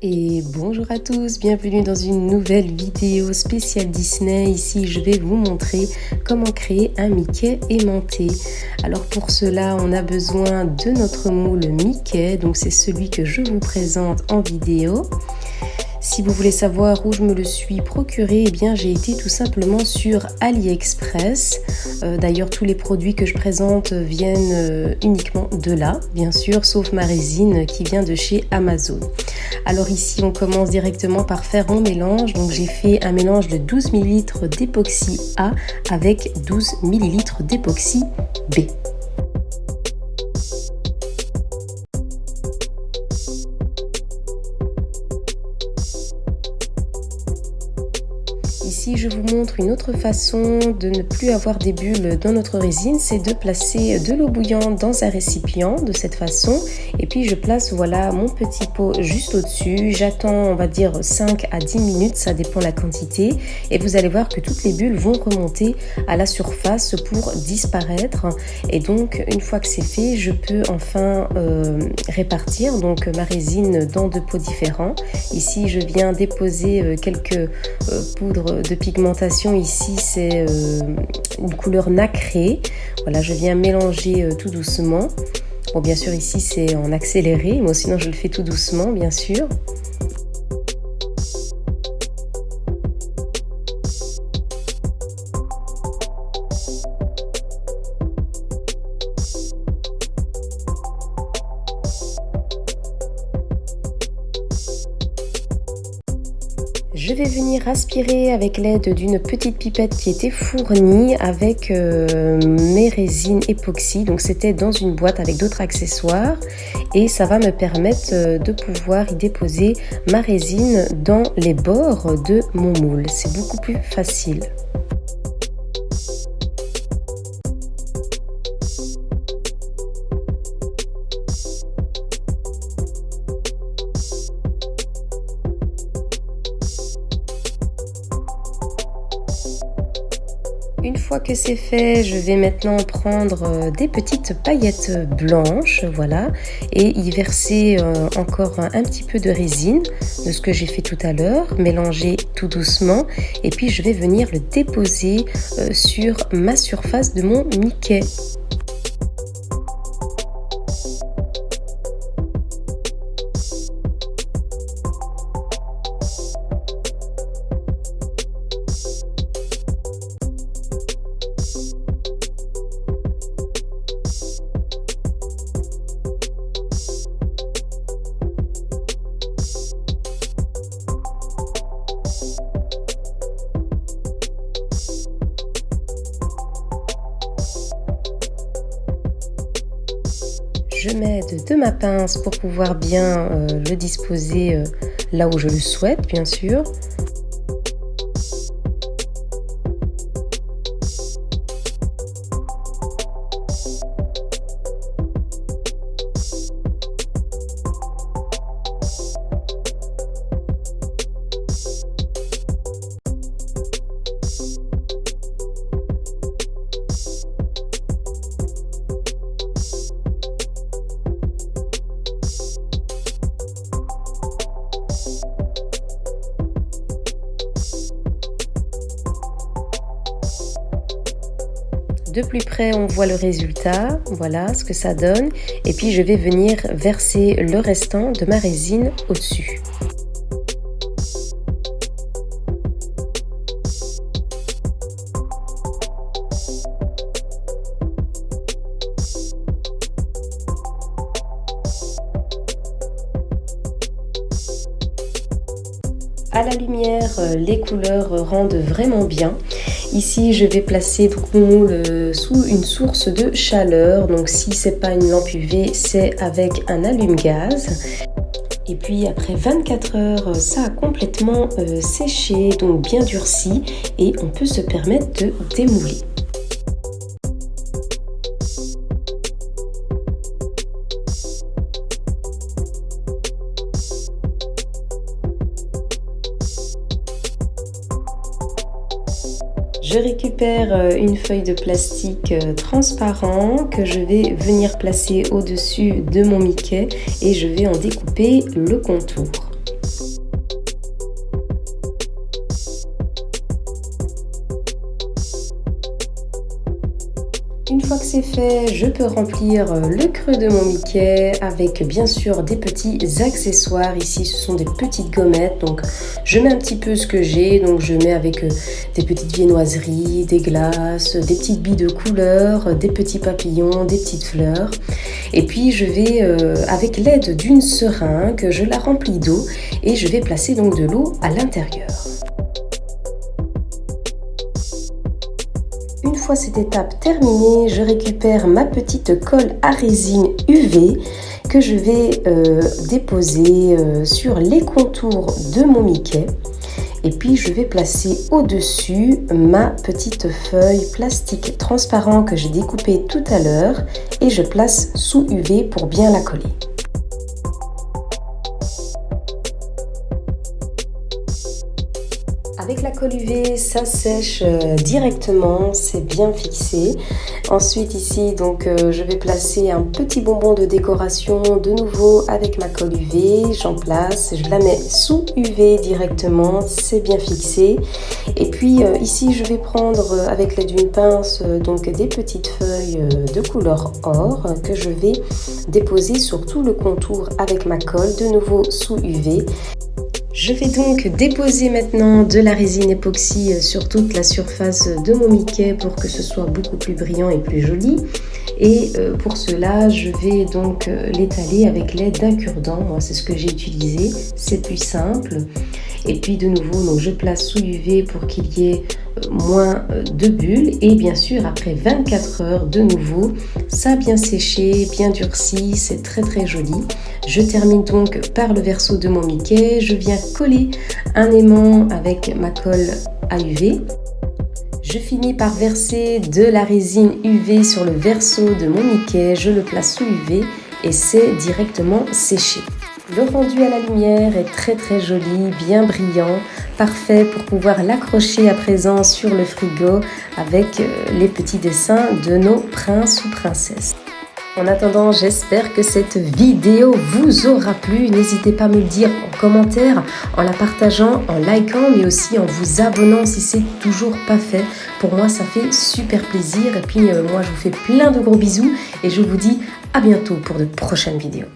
Et bonjour à tous, bienvenue dans une nouvelle vidéo spéciale Disney. Ici je vais vous montrer comment créer un Mickey aimanté. Alors pour cela on a besoin de notre moule Mickey, donc c'est celui que je vous présente en vidéo. Si vous voulez savoir où je me le suis procuré, eh bien j'ai été tout simplement sur AliExpress. D'ailleurs tous les produits que je présente viennent uniquement de là, bien sûr, sauf ma résine qui vient de chez Amazon. Alors ici on commence directement par faire mon mélange. Donc j'ai fait un mélange de 12 ml d'époxy A avec 12 ml d'époxy B. Ici, je vous montre une autre façon de ne plus avoir des bulles dans notre résine, c'est de placer de l'eau bouillante dans un récipient de cette façon. Et puis, je place voilà mon petit pot juste au-dessus. J'attends, on va dire 5 à 10 minutes, ça dépend de la quantité. Et vous allez voir que toutes les bulles vont remonter à la surface pour disparaître. Et donc, une fois que c'est fait, je peux enfin répartir donc ma résine dans deux pots différents. Ici, je viens déposer quelques poudres de pigmentation. Ici c'est une couleur nacrée. Voilà, je viens mélanger tout doucement. Bon, bien sûr ici c'est en accéléré, moi sinon je le fais tout doucement bien sûr. Je vais venir aspirer avec l'aide d'une petite pipette qui était fournie avec mes résines époxy. Donc c'était dans une boîte avec d'autres accessoires et ça va me permettre de pouvoir y déposer ma résine dans les bords de mon moule. C'est beaucoup plus facile. Une fois que c'est fait, je vais maintenant prendre des petites paillettes blanches, voilà, et y verser encore un petit peu de résine de ce que j'ai fait tout à l'heure, mélanger tout doucement, et puis je vais venir le déposer sur ma surface de mon Mickey. Je m'aide de ma pince pour pouvoir bien le disposer là où je le souhaite, bien sûr. De plus près, on voit le résultat, voilà ce que ça donne. Et puis je vais venir verser le restant de ma résine au-dessus. À la lumière, les couleurs rendent vraiment bien. Ici, je vais placer mon moule sous une source de chaleur. Donc, si c'est pas une lampe UV, c'est avec un allume-gaz. Et puis, après 24 heures, ça a complètement séché, donc bien durci, et on peut se permettre de démouler. Je récupère une feuille de plastique transparent que je vais venir placer au-dessus de mon Mickey et je vais en découper le contour. c'est fait, je peux remplir le creux de mon Mickey avec bien sûr des petits accessoires. Ici ce sont des petites gommettes, donc je mets un petit peu ce que j'ai, donc je mets avec des petites viennoiseries, des glaces, des petites billes de couleur, des petits papillons, des petites fleurs. Et puis je vais avec l'aide d'une seringue, je la remplis d'eau et je vais placer donc de l'eau à l'intérieur. Une fois cette étape terminée, je récupère ma petite colle à résine UV que je vais déposer sur les contours de mon Mickey. Et puis je vais placer au-dessus ma petite feuille plastique transparent que j'ai découpée tout à l'heure et je place sous UV pour bien la coller. Avec la colle UV, ça sèche directement, c'est bien fixé. Ensuite ici, donc je vais placer un petit bonbon de décoration de nouveau avec ma colle UV. J'en place, je la mets sous UV directement, c'est bien fixé. Et puis ici, je vais prendre avec l'aide d'une pince donc des petites feuilles de couleur or que je vais déposer sur tout le contour avec ma colle, de nouveau sous UV. Je vais donc déposer maintenant de la résine époxy sur toute la surface de mon Mickey pour que ce soit beaucoup plus brillant et plus joli. Et pour cela, je vais donc l'étaler avec l'aide d'un cure-dent. Moi, c'est ce que j'ai utilisé, c'est plus simple. Et puis de nouveau, donc, je place sous UV pour qu'il y ait moins de bulles. Et bien sûr, après 24 heures, de nouveau, ça a bien séché, bien durci, c'est très très joli. Je termine donc par le verso de mon Mickey. Je viens coller un aimant avec ma colle à UV. Je finis par verser de la résine UV sur le verso de mon Mickey. Je le place sous UV et c'est directement séché. Le rendu à la lumière est très très joli, bien brillant, parfait pour pouvoir l'accrocher à présent sur le frigo avec les petits dessins de nos princes ou princesses. En attendant, j'espère que cette vidéo vous aura plu. N'hésitez pas à me le dire en commentaire, en la partageant, en likant, mais aussi en vous abonnant si c'est toujours pas fait. Pour moi, ça fait super plaisir. Et puis moi, je vous fais plein de gros bisous et je vous dis à bientôt pour de prochaines vidéos.